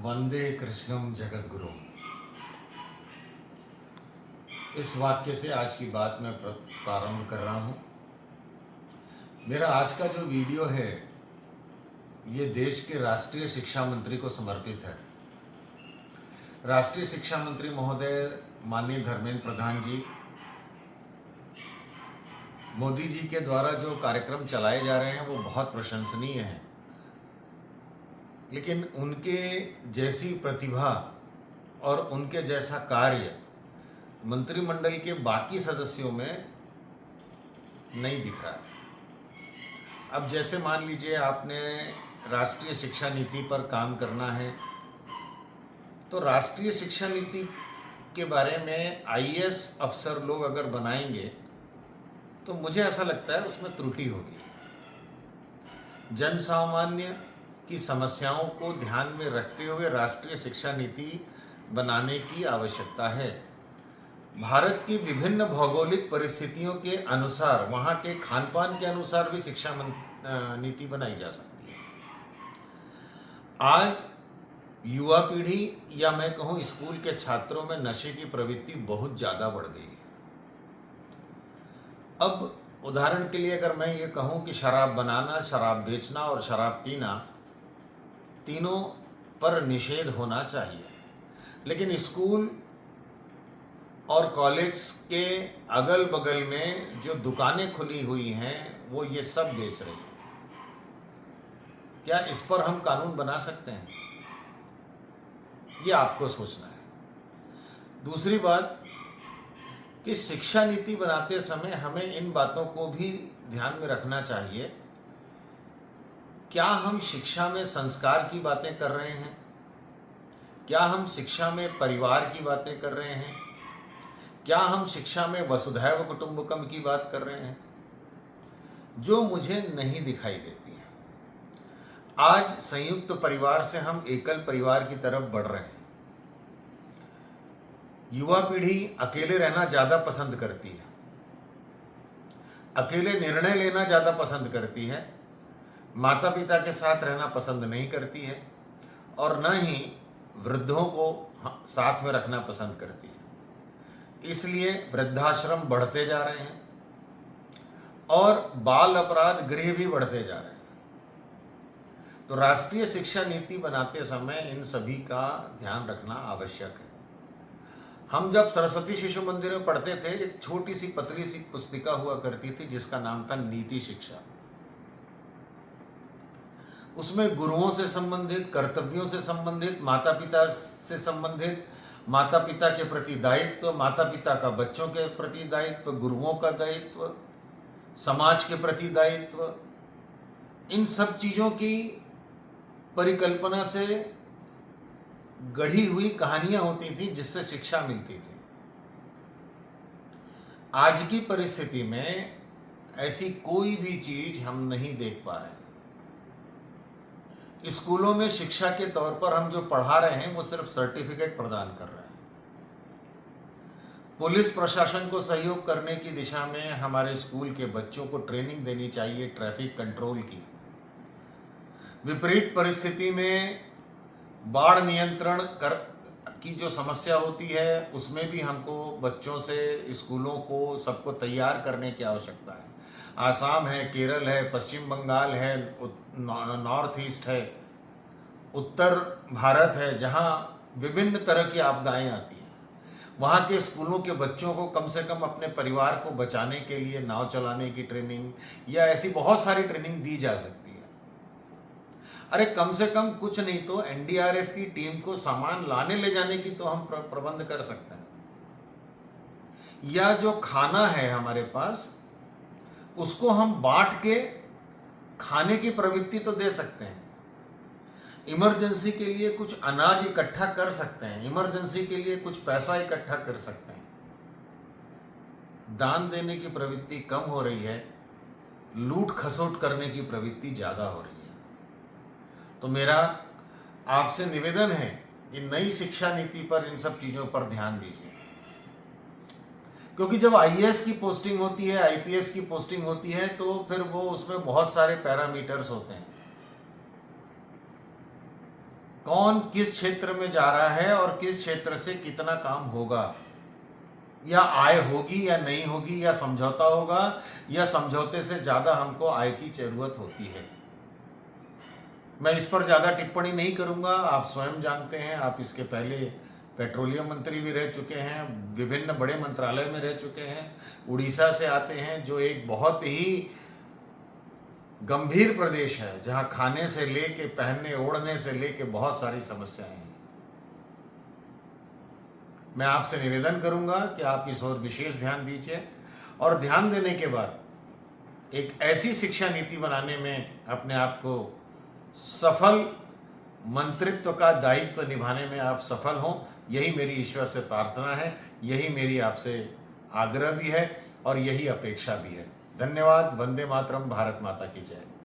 वंदे कृष्णम जगद्गुरुम। इस वाक्य से आज की बात मैं प्रारंभ कर रहा हूँ। मेरा आज का जो वीडियो है ये देश के राष्ट्रीय शिक्षा मंत्री को समर्पित है। राष्ट्रीय शिक्षा मंत्री महोदय माननीय धर्मेंद्र प्रधान जी, मोदी जी के द्वारा जो कार्यक्रम चलाए जा रहे हैं वो बहुत प्रशंसनीय हैं, लेकिन उनके जैसी प्रतिभा और उनके जैसा कार्य मंत्रिमंडल के बाकी सदस्यों में नहीं दिख रहा है। अब जैसे मान लीजिए आपने राष्ट्रीय शिक्षा नीति पर काम करना है, तो राष्ट्रीय शिक्षा नीति के बारे में आईएएस अफसर लोग अगर बनाएंगे तो मुझे ऐसा लगता है उसमें त्रुटि होगी। जन सामान्य की समस्याओं को ध्यान में रखते हुए राष्ट्रीय शिक्षा नीति बनाने की आवश्यकता है। भारत की विभिन्न भौगोलिक परिस्थितियों के अनुसार, वहाँ के खान पान के अनुसार भी शिक्षा नीति बनाई जा सकती है। आज युवा पीढ़ी या मैं कहूँ स्कूल के छात्रों में नशे की प्रवृत्ति बहुत ज़्यादा बढ़ गई है। अब उदाहरण के लिए अगर मैं ये कहूँ कि शराब बनाना, शराब बेचना और शराब पीना तीनों पर निषेध होना चाहिए, लेकिन स्कूल और कॉलेज के अगल बगल में जो दुकानें खुली हुई हैं वो ये सब बेच रही हैं। क्या इस पर हम कानून बना सकते हैं? ये आपको सोचना है। दूसरी बात कि शिक्षा नीति बनाते समय हमें इन बातों को भी ध्यान में रखना चाहिए। क्या हम शिक्षा में संस्कार की बातें कर रहे हैं? क्या हम शिक्षा में परिवार की बातें कर रहे हैं? क्या हम शिक्षा में वसुधैव कुटुंबकम की बात कर रहे हैं? जो मुझे नहीं दिखाई देती है। आज संयुक्त परिवार से हम एकल परिवार की तरफ बढ़ रहे हैं। युवा पीढ़ी अकेले रहना ज़्यादा पसंद करती है, अकेले निर्णय लेना ज़्यादा पसंद करती है, माता पिता के साथ रहना पसंद नहीं करती है और न ही वृद्धों को साथ में रखना पसंद करती है। इसलिए वृद्धाश्रम बढ़ते जा रहे हैं और बाल अपराध गृह भी बढ़ते जा रहे हैं। तो राष्ट्रीय शिक्षा नीति बनाते समय इन सभी का ध्यान रखना आवश्यक है। हम जब सरस्वती शिशु मंदिर में पढ़ते थे, एक छोटी सी पतली सी पुस्तिका हुआ करती थी जिसका नाम था नीति शिक्षा। उसमें गुरुओं से संबंधित, कर्तव्यों से संबंधित, माता पिता से संबंधित, माता पिता के प्रति दायित्व, माता पिता का बच्चों के प्रति दायित्व, गुरुओं का दायित्व, समाज के प्रति दायित्व, इन सब चीज़ों की परिकल्पना से गढ़ी हुई कहानियां होती थी जिससे शिक्षा मिलती थी। आज की परिस्थिति में ऐसी कोई भी चीज हम नहीं देख पा रहे हैं। स्कूलों में शिक्षा के तौर पर हम जो पढ़ा रहे हैं वो सिर्फ सर्टिफिकेट प्रदान कर रहे हैं। पुलिस प्रशासन को सहयोग करने की दिशा में हमारे स्कूल के बच्चों को ट्रेनिंग देनी चाहिए ट्रैफिक कंट्रोल की। विपरीत परिस्थिति में बाढ़ नियंत्रण की जो समस्या होती है उसमें भी हमको बच्चों से, स्कूलों को, सबको तैयार करने की आवश्यकता है। आसाम है, केरल है, पश्चिम बंगाल है, नॉर्थ ईस्ट है, उत्तर भारत है, जहाँ विभिन्न तरह की आपदाएं आती हैं। वहाँ के स्कूलों के बच्चों को कम से कम अपने परिवार को बचाने के लिए नाव चलाने की ट्रेनिंग या ऐसी बहुत सारी ट्रेनिंग दी जा सकती है। अरे कम से कम कुछ नहीं तो एनडीआरएफ की टीम को सामान लाने ले जाने की तो हम प्रबंध कर सकते हैं, या जो खाना है हमारे पास उसको हम बांट के खाने की प्रवृत्ति तो दे सकते हैं। इमरजेंसी के लिए कुछ अनाज इकट्ठा कर सकते हैं, इमरजेंसी के लिए कुछ पैसा इकट्ठा कर सकते हैं। दान देने की प्रवृत्ति कम हो रही है, लूट खसोट करने की प्रवृत्ति ज़्यादा हो रही है। तो मेरा आपसे निवेदन है कि नई शिक्षा नीति पर इन सब चीज़ों पर ध्यान दीजिए, क्योंकि जब आईएएस की पोस्टिंग होती है, आईपीएस की पोस्टिंग होती है, तो फिर वो उसमें बहुत सारे पैरामीटर्स होते हैं। कौन किस क्षेत्र में जा रहा है और किस क्षेत्र से कितना काम होगा, या आय होगी या नहीं होगी, या समझौता होगा या समझौते से ज़्यादा हमको आय की जरूरत होती है। मैं इस पर ज़्यादा टिप्पणी नहीं करूंगा, आप स्वयं जानते हैं। आप इसके पहले पेट्रोलियम मंत्री भी रह चुके हैं, विभिन्न बड़े मंत्रालय में रह चुके हैं, उड़ीसा से आते हैं जो एक बहुत ही गंभीर प्रदेश है, जहां खाने से लेके पहनने ओढ़ने से लेके बहुत सारी समस्याएं हैं। मैं आपसे निवेदन करूंगा कि आप इस ओर विशेष ध्यान दीजिए, और ध्यान देने के बाद एक ऐसी शिक्षा नीति बनाने में अपने आप को सफल, मंत्रित्व का दायित्व निभाने में आप सफल हों, यही मेरी ईश्वर से प्रार्थना है, यही मेरी आपसे आग्रह भी है और यही अपेक्षा भी है। धन्यवाद। वंदे मातरम। भारत माता की जय।